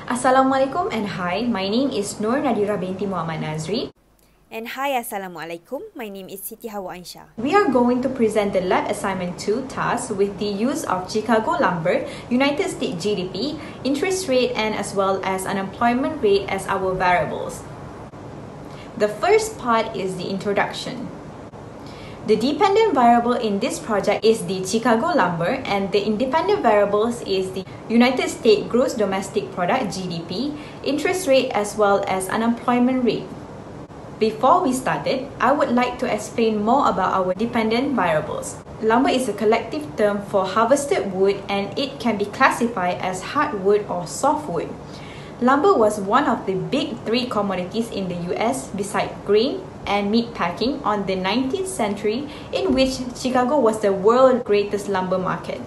Assalamualaikum and hi, my name is NURNADHIRAH binti Muhammad NAZRI. And hi, Assalamualaikum. My name is SITI Hawa AISYAH. We are going to present the lab assignment 2 task with the use of Chicago lumber, United States GDP, interest rate and as well as unemployment rate as our variables. The first part is the introduction. The dependent variable in this project is the Chicago lumber and the independent variables is the United States gross domestic product GDP, interest rate as well as unemployment rate. Before we started, I would like to explain more about our dependent variables. Lumber is a collective term for harvested wood and it can be classified as hardwood or softwood. Lumber was one of the big three commodities in the US beside grain and meat packing on the 19th century, in which Chicago was the world's greatest lumber market.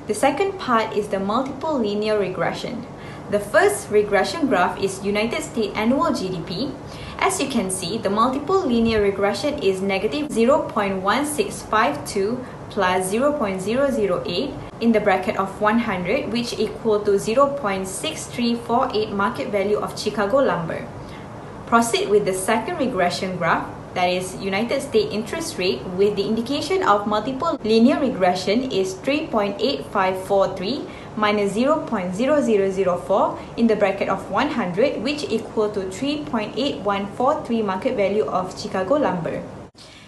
The second part is the multiple linear regression. The first regression graph is United States annual GDP. As you can see, the multiple linear regression is negative 0.1652 plus 0.008 in the bracket of 100, which equal to 0.6348 market value of Chicago lumber. Proceed with the second regression graph, that is United States interest rate, with the indication of multiple linear regression is 3.8543 minus 0.0004 in the bracket of 100, which equal to 3.8143 market value of Chicago lumber.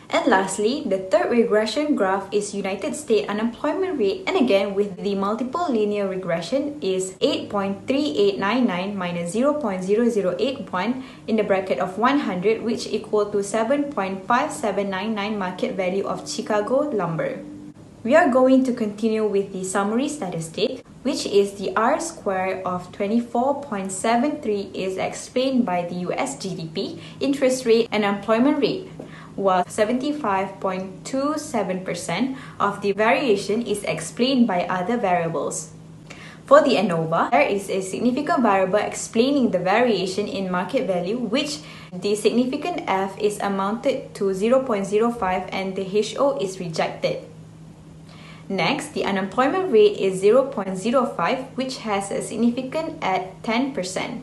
And lastly, the third regression graph is United States unemployment rate, and again with the multiple linear regression is 8.3899 minus 0.0081 in the bracket of 100, which equal to 7.5799 market value of Chicago lumber. We are going to continue with the summary statistic, which is the R square of 24.73 is explained by the US GDP, interest rate and employment rate, while 75.27% of the variation is explained by other variables. For the ANOVA, there is a significant variable explaining the variation in market value, which the significant F is amounted to 0.05 and the HO is rejected. Next, the unemployment rate is 0.05, which has a significant at 10%.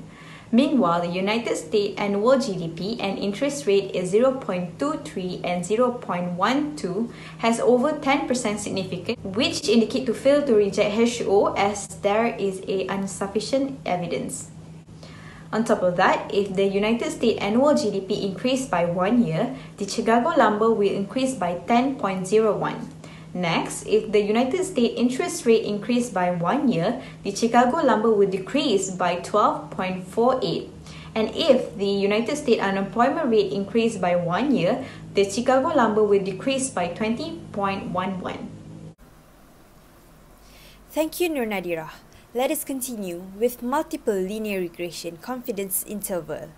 Meanwhile, the United States annual GDP and interest rate is 0.23 and 0.12 has over 10% significant, which indicate to fail to reject HO as there is a insufficient evidence. On top of that, if the United States annual GDP increased by 1 year, the Chicago lumber will increase by 10.01. Next, if the United States interest rate increased by 1 year, the Chicago lumber will decrease by 12.48. And if the United States unemployment rate increased by 1 year, the Chicago lumber will decrease by 20.11. Thank you, NURNADHIRAH. Let us continue with multiple linear regression confidence interval.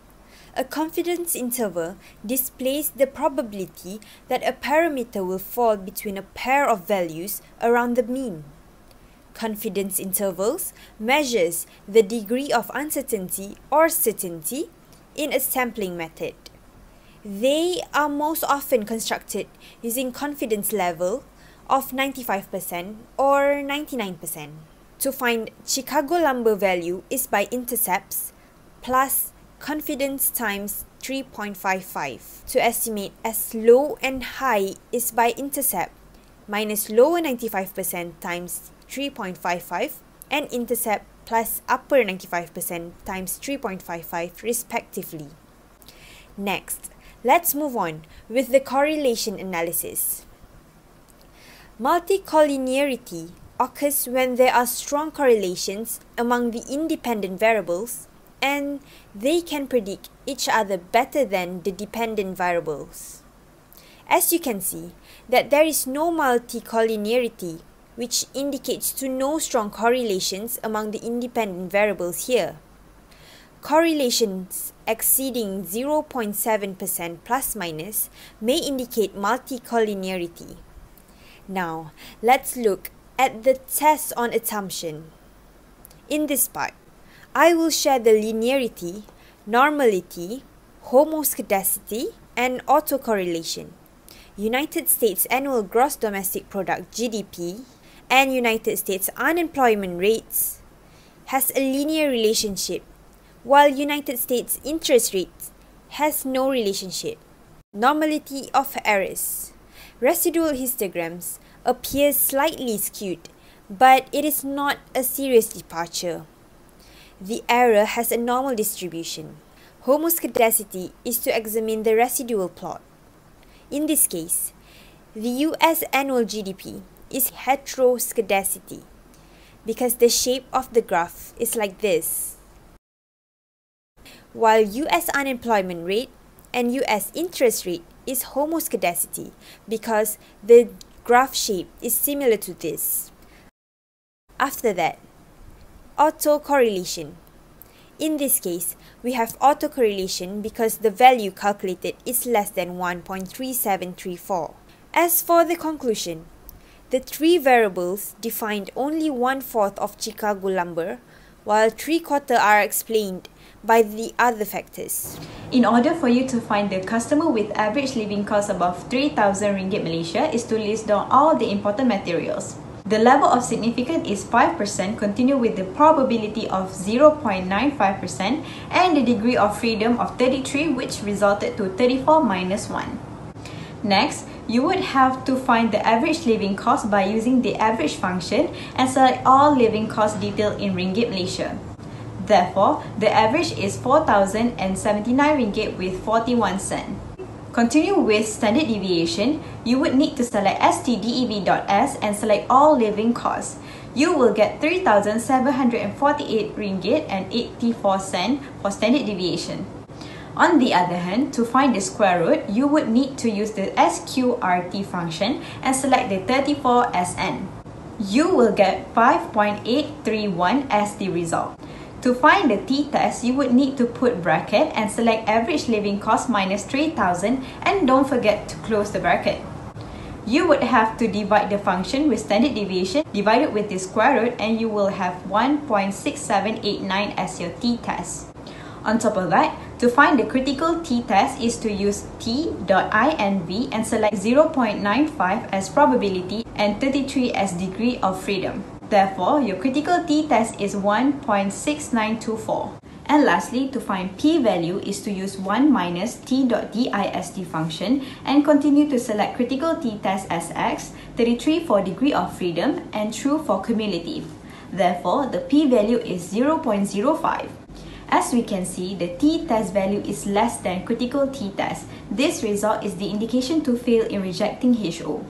A confidence interval displays the probability that a parameter will fall between a pair of values around the mean. Confidence intervals measures the degree of uncertainty or certainty in a sampling method. They are most often constructed using confidence level of 95% or 99%. To find Chicago lumber value is by intercepts plus confidence times 3.55. To estimate as low and high is by intercept minus lower 95% times 3.55 and intercept plus upper 95% times 3.55 respectively. Next, let's move on with the correlation analysis. Multicollinearity occurs when there are strong correlations among the independent variables and they can predict each other better than the dependent variables. As you can see, that there is no multicollinearity, which indicates to no strong correlations among the independent variables here. Correlations exceeding 0.7% plus minus may indicate multicollinearity. Now, let's look at the test on assumption. In this part, I will share the linearity, normality, homoscedasticity, and autocorrelation, United States annual gross domestic product GDP, and United States unemployment rates, has a linear relationship, while United States interest rate has no relationship. Normality of errors. Residual histograms appear slightly skewed, but it is not a serious departure. The error has a normal distribution. Homoscedasticity is to examine the residual plot. In this case, the US annual GDP is heteroscedasticity because the shape of the graph is like this, while US unemployment rate and US interest rate is homoscedasticity because the graph shape is similar to this. After that, autocorrelation. In this case, we have autocorrelation because the value calculated is less than 1.3734. As for the conclusion, the three variables defined only 1/4 of Chicago lumber, while 3/4 are explained by the other factors. In order for you to find the customer with average living cost above 3,000 ringgit Malaysia is to list down all the important materials. The level of significance is 5%, continue with the probability of 0.95% and the degree of freedom of 33, which resulted to 34 minus 1. Next, you would have to find the average living cost by using the average function and select all living cost detailed in Ringgit Malaysia. Therefore, the average is 4,079 ringgit with 41 cents. Continue with standard deviation. You would need to select STDEV.S and select all living costs. You will get 3,748 ringgit and 84 cents for standard deviation. On the other hand, to find the square root, you would need to use the SQRT function and select the 34 SN. You will get 5.831 as the result. To find the t-test, you would need to put bracket and select average living cost minus 3,000 and don't forget to close the bracket. You would have to divide the function with standard deviation divided with the square root and you will have 1.6789 as your t-test. On top of that, to find the critical t-test is to use t.inv and select 0.95 as probability and 33 as degree of freedom. Therefore, your critical t-test is 1.6924. And lastly, to find p-value is to use 1 minus t.dist function and continue to select critical t-test as x, 33 for degree of freedom, and true for cumulative. Therefore, the p-value is 0.05. As we can see, the t-test value is less than critical t-test. This result is the indication to fail in rejecting HO.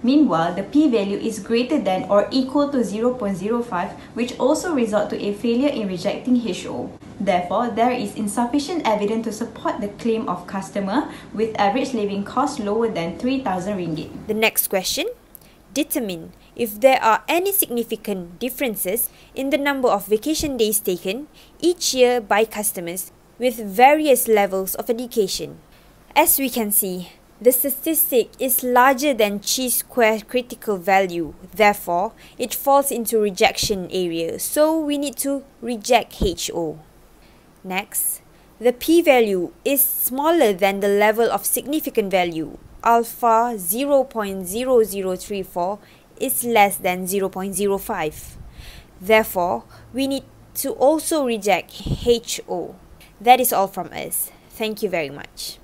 Meanwhile, the p-value is greater than or equal to 0.05, which also result to a failure in rejecting HO. Therefore, there is insufficient evidence to support the claim of customer with average living cost lower than 3,000 ringgit. The next question: determine if there are any significant differences in the number of vacation days taken each year by customers with various levels of education. As we can see, the statistic is larger than chi-square critical value. Therefore, it falls into rejection area, so we need to reject HO. Next, the p-value is smaller than the level of significant value. Alpha 0.0034 is less than 0.05. Therefore, we need to also reject HO. That is all from us. Thank you very much.